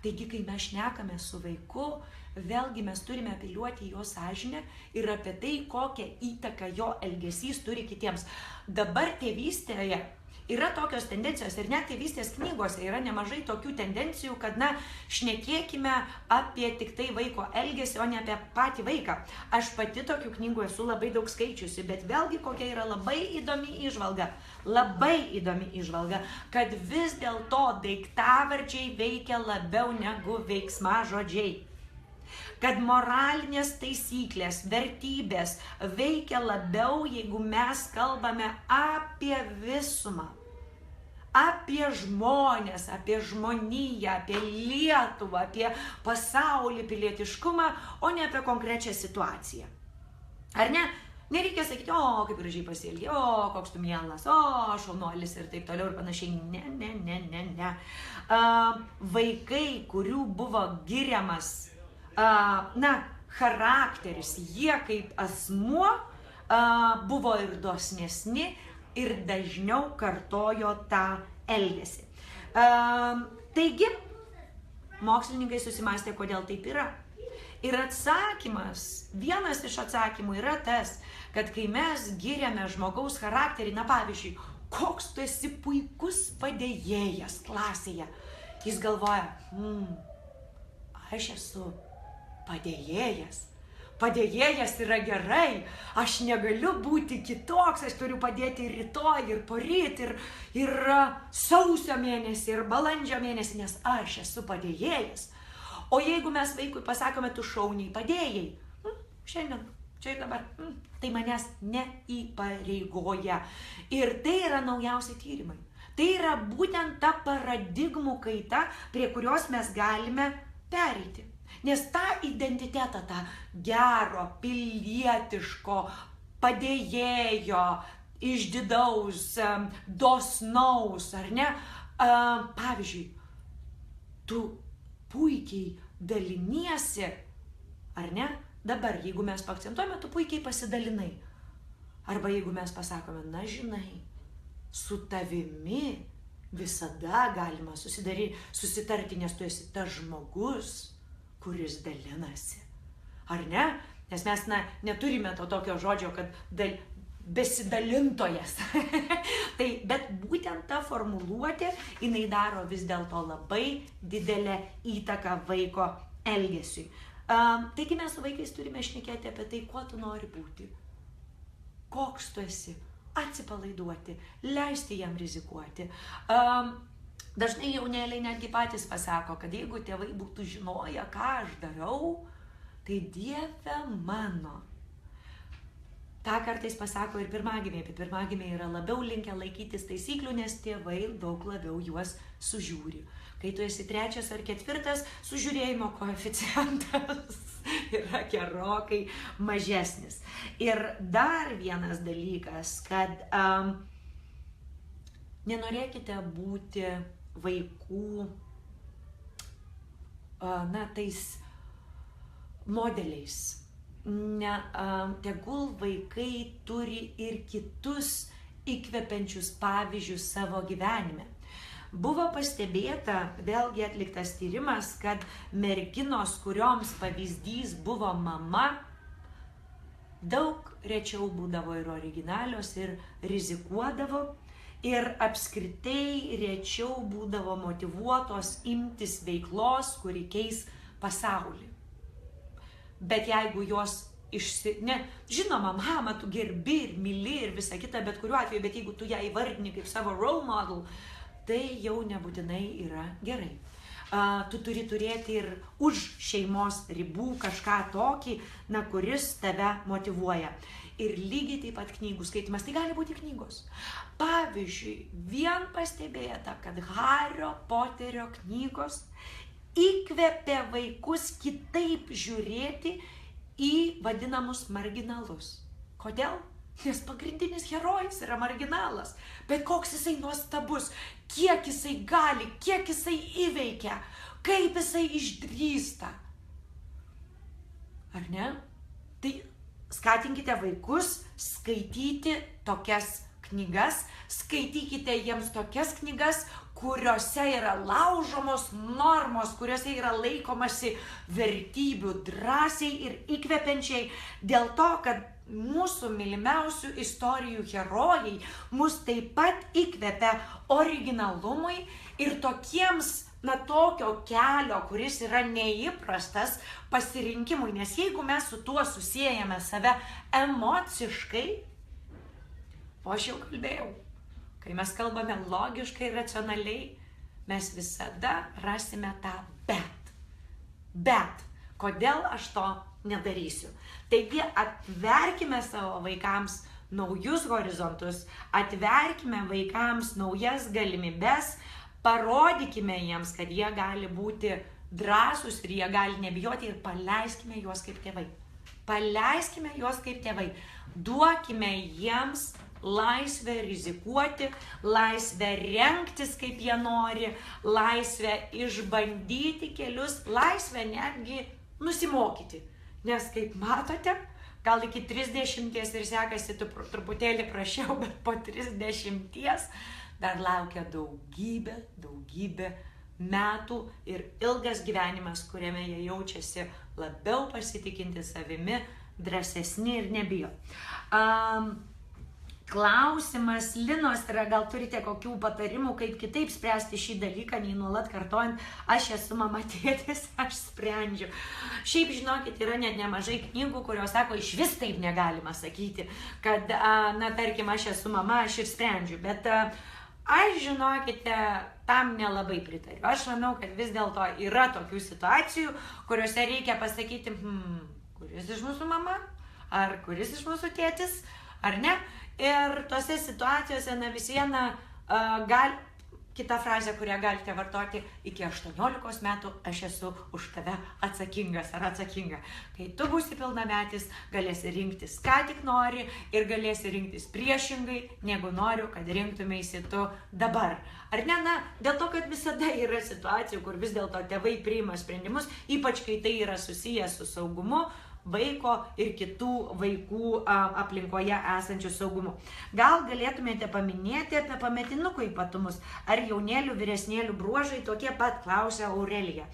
Taigi, kai mes šnekame su vaiku, vėlgi mes turime apeliuoti jo sąžinę ir apie tai, kokią įtaką jo elgesys turi kitiems. Dabar tėvystėje yra tokios tendencijos ir net tėvystės knygose yra nemažai tokių tendencijų, kad, šnekėkime apie tik tai vaiko elgesį, o ne apie patį vaiką. Aš pati tokių knygų esu labai daug skaičiusi, bet vėlgi kokia yra labai įdomi įžvalga, kad vis dėlto daiktavardžiai veikia labiau negu veiksmažodžiai. Kad moralinės taisyklės, vertybės veikia labiau, jeigu mes kalbame apie visumą, apie žmonės, apie žmoniją, apie Lietuvą, apie pasaulį, pilietiškumą, o ne apie konkrečią situaciją. Ar ne? Nereikia sakyti, o, kaip gražiai pasielgė, o, koks tu mielas, o, šaunuolis ir taip toliau ir panašiai. Ne. Vaikai, kurių buvo giriamas charakteris, jie kaip asmuo buvo ir dosnesni ir dažniau kartojo tą elgesį. Taigi, mokslininkai susimąstė, kodėl taip yra. Ir atsakymas, vienas iš atsakymų yra tas, kad kai mes giriame žmogaus charakterį, pavyzdžiui, koks tu esi puikus padėjėjas klasėje, jis galvoja, aš esu padėjėjas. Padėjėjas yra gerai, aš negaliu būti kitoks, aš turiu padėti ir rytoj, ir poryt, ir sausio mėnesį, ir balandžio mėnesį, nes aš esu padėjėjas. O jeigu mes vaikui pasakome, tu šauniai padėjai, šiandien, čia ir dabar, tai manęs neįpareigoja. Ir tai yra naujausi tyrimai. Tai yra būtent ta paradigmų kaita, prie kurios mes galime pereiti. Nes tą identitetą, tą gero, pilietiško, padėjėjo, išdidaus, dosnaus, ar ne? Pavyzdžiui, tu puikiai daliniesi, ar ne? Dabar, jeigu mes paakcentuojame, tu puikiai pasidalinai. Arba jeigu mes pasakome, žinai, su tavimi visada galima susitarti, nes tu esi tas žmogus, kuris dalinasi. Ar ne? Nes mes neturime to tokio žodžio, kad besidalintojas. Bet būtent ta formuluotė, jinai daro vis dėlto labai didelę įtaką vaiko elgesiui. Taigi mes su vaikais turime šnekėti apie tai, kuo tu nori būti. Koks tu esi. Atsipalaiduoti, leisti jam rizikuoti. Dažnai jaunėliai netgi patys pasako, kad jeigu tėvai būtų žinoję, ką aš darau, tai Dieve mano. Ta kartais pasako ir pirmagimiai, bet pirmagimiai yra labiau linkę laikytis taisyklių, nes tėvai daug labiau juos sužiūri. Kai tu esi 3. ar 4, sužiūrėjimo koeficientas yra gerokai mažesnis. Ir dar vienas dalykas, kad nenorėkite būti vaikų, tais modeliais. Tegul vaikai turi ir kitus įkvepiančius pavyzdžius savo gyvenime. Buvo pastebėta, vėlgi atliktas tyrimas, kad merginos, kurioms pavyzdys buvo mama, daug rečiau būdavo ir originalios, ir rizikuodavo, ir apskritai rečiau būdavo motyvuotos imtis veiklos, kuri keis pasaulį. Bet jeigu jos žinoma, mama, tu gerbi ir myli ir visa kita, bet kuriuo atveju, bet jeigu tu ją įvardini kaip savo role model, tai jau nebūtinai yra gerai. Tu turi turėti ir už šeimos ribų kažką tokį, kuris tave motyvuoja. Ir lygiai taip pat knygų skaitimas, tai gali būti knygos. Pavyzdžiui, vien pastebėta, kad Hario Poterio knygos įkvėpė vaikus kitaip žiūrėti į vadinamus marginalus. Kodėl? Nes pagrindinis herojus yra marginalas. Bet koks jisai nuostabus, kiek jisai gali, kiek jisai įveikia, kaip jisai išdrįsta. Ar ne? Tai skatinkite vaikus skaityti tokias knygas, skaitykite jiems tokias knygas, kuriuose yra laužomos normos, kuriuose yra laikomasi vertybių drąsiai ir įkvepiančiai, dėl to, kad mūsų mylimiausių istorijų herojai mus taip pat įkvepia originalumui ir tokiems, tokio kelio, kuris yra neįprastas pasirinkimui, nes jeigu mes su tuo susijęjame save emociškai, o aš jau kalbėjau, kai mes kalbame logiškai ir racionaliai, mes visada rasime tą bet. Bet, kodėl aš to nedarysiu? Taigi atverkime savo vaikams naujus horizontus, atverkime vaikams naujas galimybes, parodykime jiems, kad jie gali būti drąsūs ir jie gali nebijoti ir paleiskime juos kaip tėvai. Paleiskime juos kaip tėvai. Duokime jiems laisvę rizikuoti, laisvę rengtis kaip jie nori, laisvę išbandyti kelius, laisvę netgi nusimokyti. Nes kaip matote, gal iki 30 ir sekasi truputėlį prašiau, bet po 30 dar laukia daugybė metų ir ilgas gyvenimas, kuriame jie jaučiasi labiau pasitikinti savimi, drąsesni ir nebijo. Klausimas Linos yra, gal turite kokių patarimų, kaip kitaip spręsti šį dalyką, nei nuolat kartojant, aš esu mama, tėtis, aš sprendžiu. Šiaip, žinokit, yra net nemažai knygų, kurios sako, iš vis taip negalima sakyti, kad, tarkim, aš esu mama, aš ir sprendžiu, bet aš, žinokite, tam nelabai pritariu. Aš manau, kad vis dėlto yra tokių situacijų, kuriuose reikia pasakyti, kuris iš mūsų mama, ar kuris iš mūsų tėtis, ar ne? Ir tose situacijose vis viena kita frazė, kurią galite vartoti, iki 18 metų aš esu už tave atsakingas ar atsakinga. Kai tu būsi pilnametis, galėsi rinktis ką tik nori ir galėsi rinktis priešingai, negu noriu, kad rinktumeisi tu dabar. Ar ne? Dėl to, kad visada yra situacijų, kur vis dėlto tėvai priima sprendimus, ypač kai tai yra susijęs su saugumu, vaiko ir kitų vaikų aplinkoje esančių saugumu. Gal galėtumėte paminėti apie pametinukų ypatumus, ar jaunėlių, vyresnėlių bruožai tokie pat, klausia Aurelija.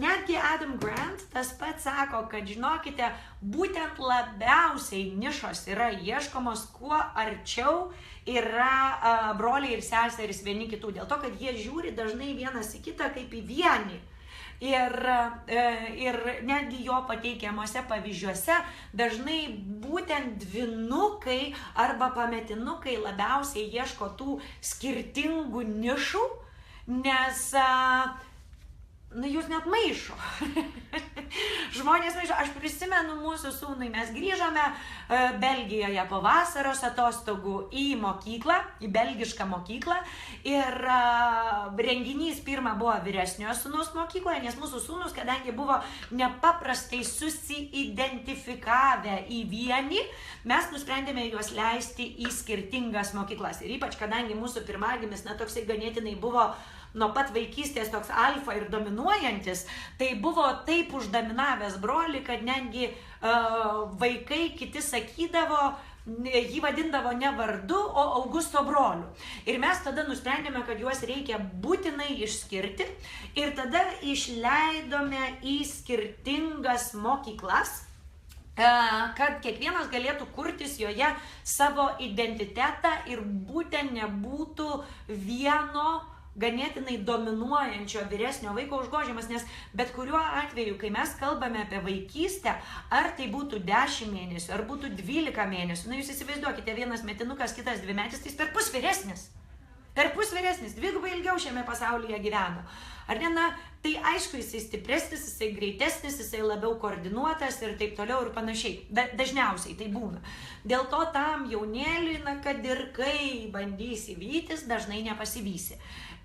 Netgi Adam Grant tas pats sako, kad žinokite, būtent labiausiai nišos yra ieškomos, kuo arčiau yra broliai ir seserys vieni kitų, dėl to, kad jie žiūri dažnai vienas į kitą kaip į vienį. Ir netgi jo pateikiamuose pavyzdžiuose dažnai būtent dvynukai arba pametinukai labiausiai ieško tų skirtingų nišų, nes jūs net maišo. Žmonės maišo. Aš prisimenu mūsų sūnui, mes grįžome Belgijoje po vasaros atostogų į mokyklą, į belgišką mokyklą ir renginys pirmą buvo vyresniojo sūnaus mokykloje, nes mūsų sūnus, kadangi buvo nepaprastai susiidentifikavę į vienį, mes nusprendėme juos leisti į skirtingas mokyklas. Ir ypač, kadangi mūsų pirmagimis, toksai ganėtinai buvo nuo pat vaikystės toks alfa ir dominuojantis, tai buvo taip uždominavęs brolį, kad netgi vaikai kiti sakydavo, jį vadindavo ne vardu, o Augusto broliu. Ir mes tada nusprendėme, kad juos reikia būtinai išskirti ir tada išleidome į skirtingas mokyklas, kad kiekvienas galėtų kurtis joje savo identitetą ir būtent nebūtų vieno ganėtinai dominuojančio vyresnio vaiko užgožiamas, nes bet kuriuo atveju, kai mes kalbame apie vaikystę, ar tai būtų 10 mėnesių, ar būtų 12 mėnesių, na jūs įsivaizduokite, vienas metinukas, kitas 2-metis, tai perpus vyresnis. Perpus vyresnis, dvigubai ilgiau šiame pasaulyje gyveno. Ar ne, na, tai aišku, jisai stipresnis, jisai greitesnis, jisai labiau koordinuotas ir taip toliau ir panašiai. Dažniausiai tai būna. Dėl to tam jaunėliui, na, kad ir kai bandysi vytis, dažnai nepasivysi.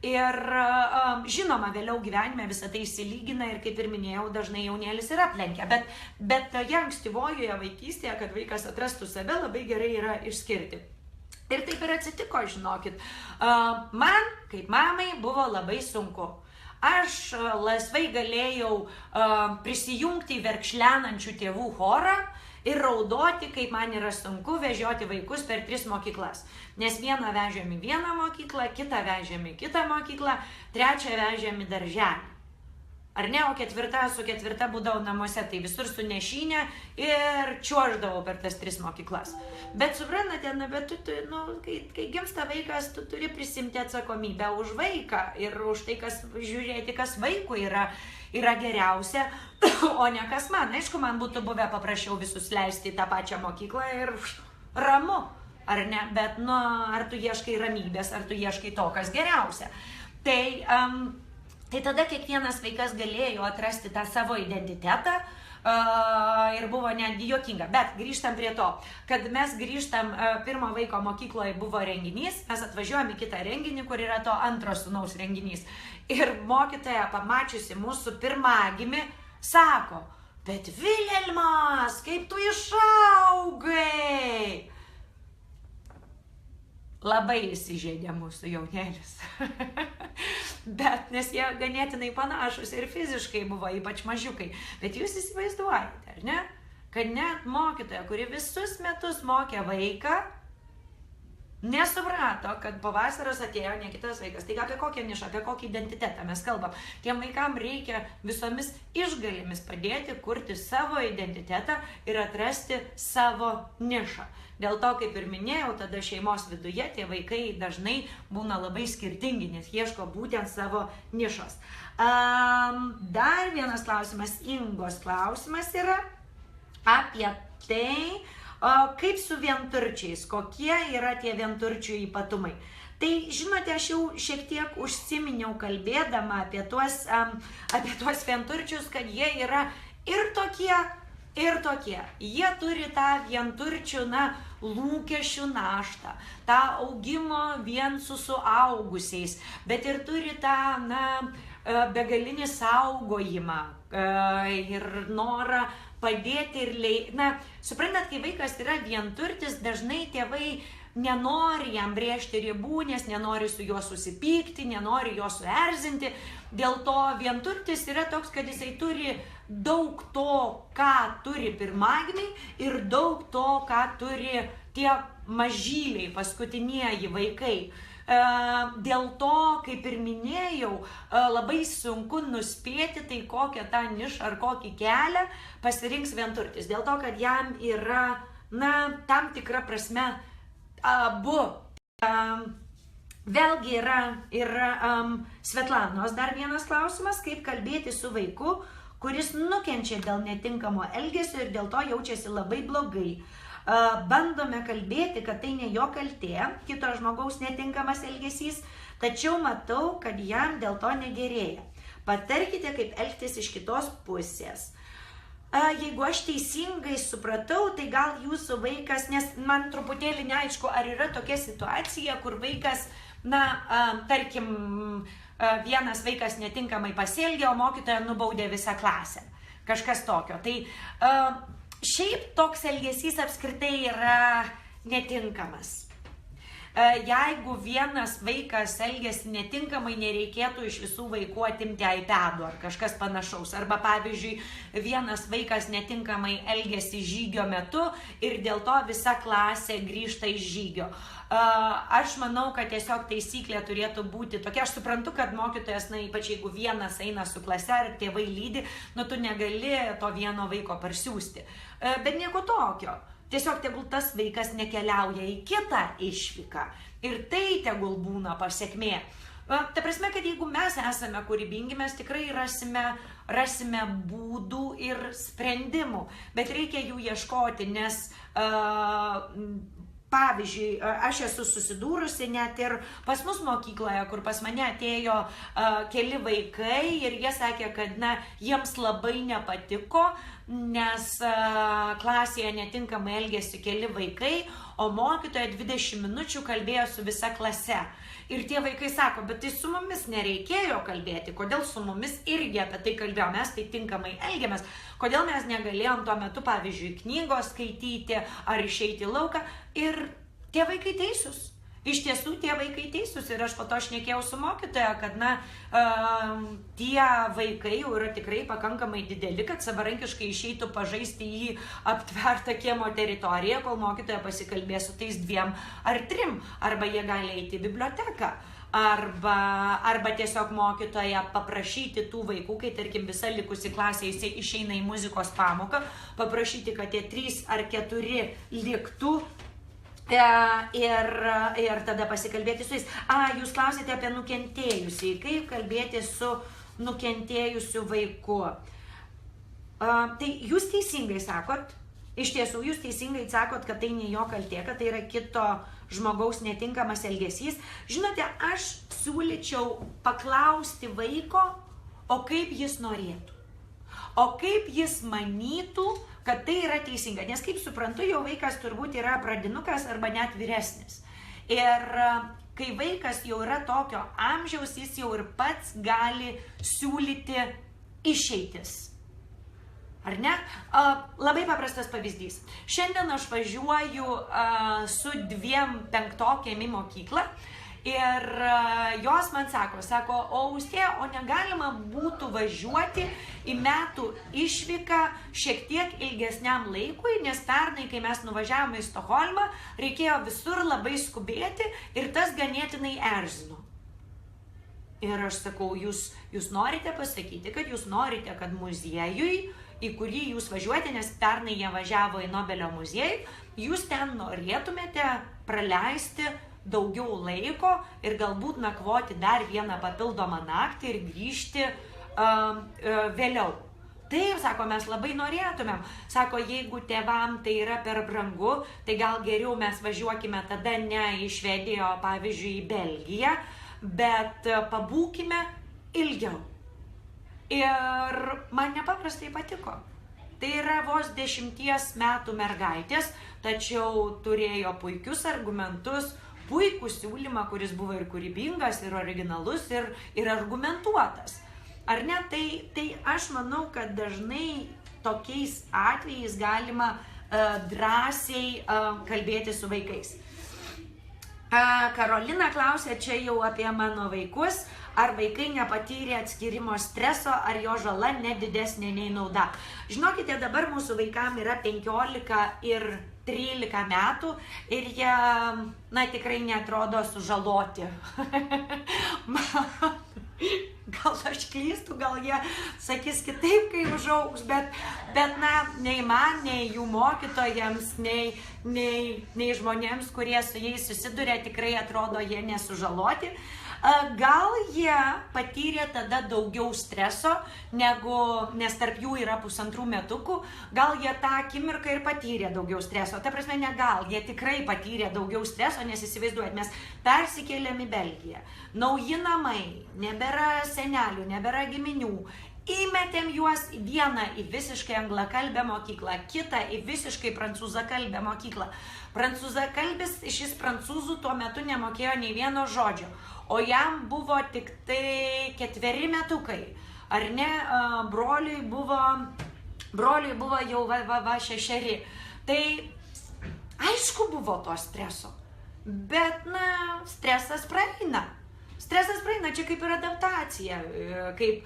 Ir žinoma, vėliau gyvenime visą tai išsilygina ir, kaip ir minėjau, dažnai jaunėlis ir aplenkia. Bet toje ankstyvojoje vaikystėje, kad vaikas atrastų save, labai gerai yra išskirti. Ir taip ir atsitiko, žinokit. Man, kaip mamai, buvo labai sunku. Aš laisvai galėjau prisijungti į verkšlenančių tėvų chorą ir raudoti, kaip man yra sunku vežioti vaikus per 3 mokyklas. Nes vieną vežėm į vieną mokyklą, kitą vežėm į kitą mokyklą, trečią vežėm į darželį. Ar ne, o su ketvirta būdavau namuose, tai visur su nešinė ir čiuoždavau per tas 3 mokyklas. Bet suprantate, kai gimsta vaikas, tu turi prisimti atsakomybę už vaiką ir už tai, žiūrėti, kas vaikui yra geriausia, o ne kas man. Aišku, man būtų buvę paprasčiau visus leisti į tą pačią mokyklą ir ramu, ar ne, bet ar tu ieškai ramybės, ar tu ieškai to, kas geriausia. Tai tada kiekvienas vaikas galėjo atrasti tą savo identitetą ir buvo netgi juokinga. Bet grįžtam prie to, kad mes grįžtam, pirmo vaiko mokykloje buvo renginys, mes atvažiuojam į kitą renginį, kur yra to antro sūnaus renginys. Ir mokytoja, pamačiusi mūsų pirmagimį, sako, bet Vilhelmas, kaip tu išaugai! Labai įsižeidė mūsų jaunėlis. Bet, nes jie ganėtinai panašus ir fiziškai buvo, ypač mažiukai. Bet jūs įsivaizduojate, ar ne? Kad net mokytoja, kuri visus metus mokė vaiką, nesuprato, kad po vasaros atėjo ne kitas vaikas. Tai apie kokią nišą, apie kokį identitetą mes kalbam. Tiem vaikam reikia visomis išgalėmis padėti kurti savo identitetą ir atrasti savo nišą. Dėl to, kaip ir minėjau, tada šeimos viduje tie vaikai dažnai būna labai skirtingi, nes ieško būtent savo nišos. Dar vienas klausimas, Ingos klausimas yra apie tai, kaip su vienturčiais, kokie yra tie vienturčių ypatumai. Tai, žinote, aš jau šiek tiek užsiminiau kalbėdama apie tuos vienturčius, kad jie yra ir tokie, ir tokie. Jie turi tą vienturčių, lūkesčių naštą, tą augimo vien su suaugusiais, bet ir turi tą, begalinį saugojimą ir norą padėti ir suprantat, kai vaikas yra vienturtis, dažnai tėvai nenori jam brėžti ribų, nes nenori su juo susipykti, nenori jo suerzinti. Dėl to vienturtis yra toks, kad jisai turi daug to, ką turi pirmagimiai ir daug to, ką turi tie mažyliai, paskutinieji vaikai. Dėl to, kaip ir minėjau, labai sunku nuspėti, tai kokią tą nišą ar kokį kelią pasirinks vienturtis. Dėl to, kad jam yra, tam tikra prasme, abu. Vėlgi yra Svetlanos dar vienas klausimas, kaip kalbėti su vaiku, kuris nukenčia dėl netinkamo elgesio ir dėl to jaučiasi labai blogai. Bandome kalbėti, kad tai ne jo kaltė, kito žmogaus netinkamas elgesys, tačiau matau, kad jam dėl to negerėja. Patarkite, kaip elgtis iš kitos pusės. Jeigu aš teisingai supratau, tai gal jūsų vaikas, nes man truputėlį neaišku, ar yra tokia situacija, kur vaikas, tarkim, vienas vaikas netinkamai pasielgė, o mokytoja nubaudė visą klasę. Kažkas tokio. Tai šiaip toks elgesys apskritai yra netinkamas. Jeigu vienas vaikas elgiasi netinkamai, nereikėtų iš visų vaikų atimti iPad'ų ar kažkas panašaus. Arba pavyzdžiui, vienas vaikas netinkamai elgiasi žygio metu ir dėl to visa klasė grįžta iš žygio. Aš manau, kad tiesiog taisyklė turėtų būti tokia. Aš suprantu, kad mokytojas, ypač jeigu vienas eina su klase ar tėvai lydi, tu negali to vieno vaiko parsiųsti. Bet nieko tokio. Tiesiog tegul tas vaikas nekeliauja į kitą išvyką. Ir tai tegul būna pasekmė. Ta prasme, kad jeigu mes esame kūrybingi, mes tikrai rasime būdų ir sprendimų. Bet reikia jų ieškoti, nes pavyzdžiui, aš esu susidūrusi net ir pas mus mokykloje, kur pas mane atėjo keli vaikai ir jie sakė, kad jiems labai nepatiko, nes klasėje netinkamai elgėsi keli vaikai, o mokytoja 20 minučių kalbėjo su visa klase. Ir tie vaikai sako, bet tai su mumis nereikėjo kalbėti, kodėl su mumis irgi apie tai kalbėjo, mes tai tinkamai elgiamės, kodėl mes negalėjom tuo metu, pavyzdžiui, knygos skaityti ar išeiti į lauką. Ir tie vaikai teisūs. Iš tiesų tie vaikai teisūs ir aš po to šnekėjau su mokytoja, kad tie vaikai jau yra tikrai pakankamai dideli, kad savarankiškai išeitų pažaisti į aptvertą kiemo teritoriją, kol mokytoja pasikalbės su tais 2 ar 3, arba jie gali eiti į biblioteką. Arba tiesiog mokytoja paprašyti tų vaikų, kai tarkim visa likusi klasė išeina į muzikos pamoką, paprašyti, kad tie 3 ar 4 liktų ir tada pasikalbėti su jais. Jūs klausėte apie nukentėjusį, kaip kalbėti su nukentėjusiu vaiku. Tai jūs teisingai sakot, iš tiesų jūs teisingai sakot, kad tai ne jo kaltė, kad tai yra kito žmogaus netinkamas elgesys. Žinote, aš siūlyčiau paklausti vaiko, o kaip jis norėtų. O kaip jis manytų, kad tai yra teisinga. Nes kaip suprantu, jau vaikas turbūt yra pradinukas arba net vyresnis. Ir kai vaikas jau yra tokio amžiaus, jis jau ir pats gali siūlyti išeitis. Ar ne? Labai paprastas pavyzdys. Šiandien aš važiuoju su 2 penktokėm į mokyklą. Ir jos man sako, o Austėja, o negalima būtų važiuoti į metų išvyką šiek tiek ilgesniam laikui, nes pernai, kai mes nuvažiavome į Stokholmą, reikėjo visur labai skubėti ir tas ganėtinai erzino. Ir aš sakau, jūs norite pasakyti, kad jūs norite, kad muziejui, į kurį jūs važiuojate, nes pernai jie važiavo į Nobelio muziejų, jūs ten norėtumėte praleisti daugiau laiko ir galbūt nakvoti dar vieną papildomą naktį ir grįžti vėliau. Taip, sako, mes labai norėtumėm. Sako, jeigu tėvam tai yra per brangu, tai gal geriau mes važiuokime tada ne į Švediją, pavyzdžiui, į Belgiją, bet pabūkime ilgiau. Ir man nepaprastai patiko. Tai yra vos 10 metų mergaitės, tačiau turėjo puikius argumentus, puikų siūlymą, kuris buvo ir kūrybingas, ir originalus, ir argumentuotas. Ar ne? Tai aš manau, kad dažnai tokiais atvejais galima drąsiai kalbėti su vaikais. Karolina klausė čia jau apie mano vaikus. Ar vaikai nepatyrė atskirimo streso, ar jo žala nedidesnė nei nauda. Žinokite, dabar mūsų vaikam yra 15 ir 13 metų ir jie, tikrai neatrodo sužaloti. Gal aš klystu, gal jie sakys kitaip, kai užaugs, bet nei man, nei jų mokytojams, nei žmonėms, kurie su jais susiduria, tikrai atrodo jie nesužaloti. Gal jie patyrė tada daugiau streso, nes tarp jų yra 1,5 metukų, gal jie tą akimirką ir patyrė daugiau streso. Ta prasme, ne gal, jie tikrai patyrė daugiau streso, nes įsivaizduojat, mes persikėlėm į Belgiją. Nauji namai, nebėra senelių, nebėra giminių. Įmetėm juos vieną į visiškai anglakalbę mokyklą, kitą į visiškai prancūzakalbę mokyklą. Prancūzakalbis iš prancūzų tuo metu nemokėjo nei vieno žodžio, o jam buvo tik tai 4 metukai. Ar ne, broliui buvo jau 6. Tai aišku buvo to streso. Bet, na, stresas praeina. Stresas praeina, čia kaip ir adaptacija, kaip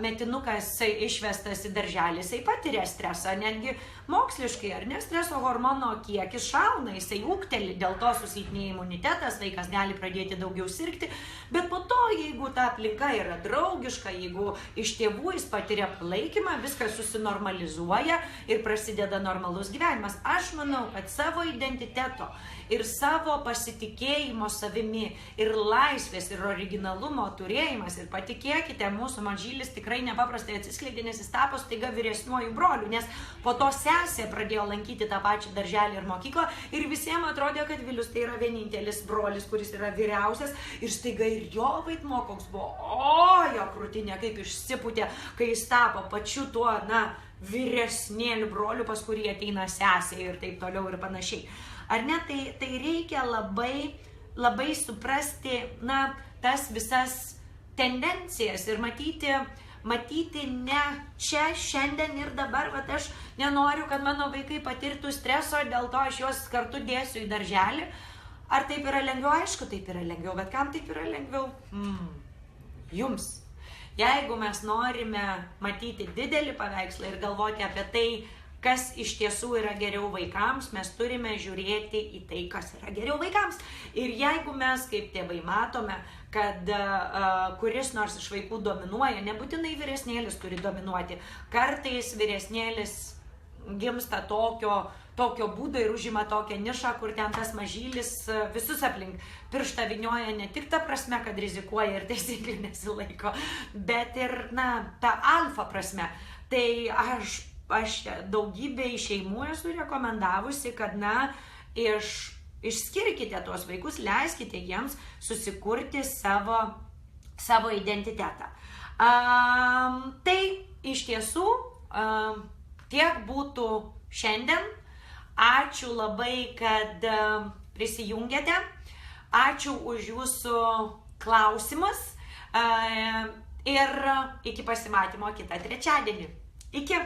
metinukas išvestas į darželį, jisai patiria stresą, netgi moksliškai, ar ne, streso hormono kiekis šauna, jisai ūgteli, dėl to susilpnėja imunitetas, vaikas gali pradėti daugiau sirgti, bet po to, jeigu ta aplinka yra draugiška, jeigu iš tėvų jis patiria palaikymą, viskas susinormalizuoja ir prasideda normalus gyvenimas. Aš manau, kad savo identiteto ir savo pasitikėjimo savimi ir laisvės ir originalumo turėjimas, ir patikėkite, mūsų mažylis tikrai nepaprastai atsiskleidė, nes jis tapo staiga vyresniuoju broliu, nes po to sesė pradėjo lankyti tą pačią darželį ir mokyklą ir visiems atrodė, kad Vilius tai yra vienintelis brolis, kuris yra vyriausias ir staiga ir jo vaidmuo koks buvo, jo krūtinė kaip išsipūtė, kai jis tapo pačiu tuo, na, vyresnėliu broliu, pas kurį ateina sesė ir taip toliau ir panašiai. Ar ne, tai reikia labai suprasti, na, tas visas tendencijas ir matyti ne čia, šiandien ir dabar, bet aš nenoriu, kad mano vaikai patirtų streso, dėl to aš juos kartu dėsiu į darželį. Ar taip yra lengviau? Aišku, taip yra lengviau, bet kam taip yra lengviau? Jums. Jeigu mes norime matyti didelį paveikslą ir galvoti apie tai, kas iš tiesų yra geriau vaikams, mes turime žiūrėti į tai, kas yra geriau vaikams. Ir jeigu mes kaip tėvai matome, kad kuris nors iš vaikų dominuoja, nebūtinai vyresnėlis turi dominuoti, kartais vyresnėlis gimsta tokio būdo ir užima tokią nišą, kur ten tas mažylis visus aplink pirštą vynioja ne tik ta prasme, kad rizikuoja ir taisyklių nesilaiko, bet ir, na, ta alfa prasme. Tai aš daugybę šeimų esu rekomendavusi, kad, na, išskirkite tuos vaikus, leiskite jiems susikurti savo identitetą. Tai iš tiesų tiek būtų šiandien. Ačiū labai, kad prisijungėte. Ačiū už jūsų klausimus. Ir iki pasimatymo kitą trečiadienį. Iki.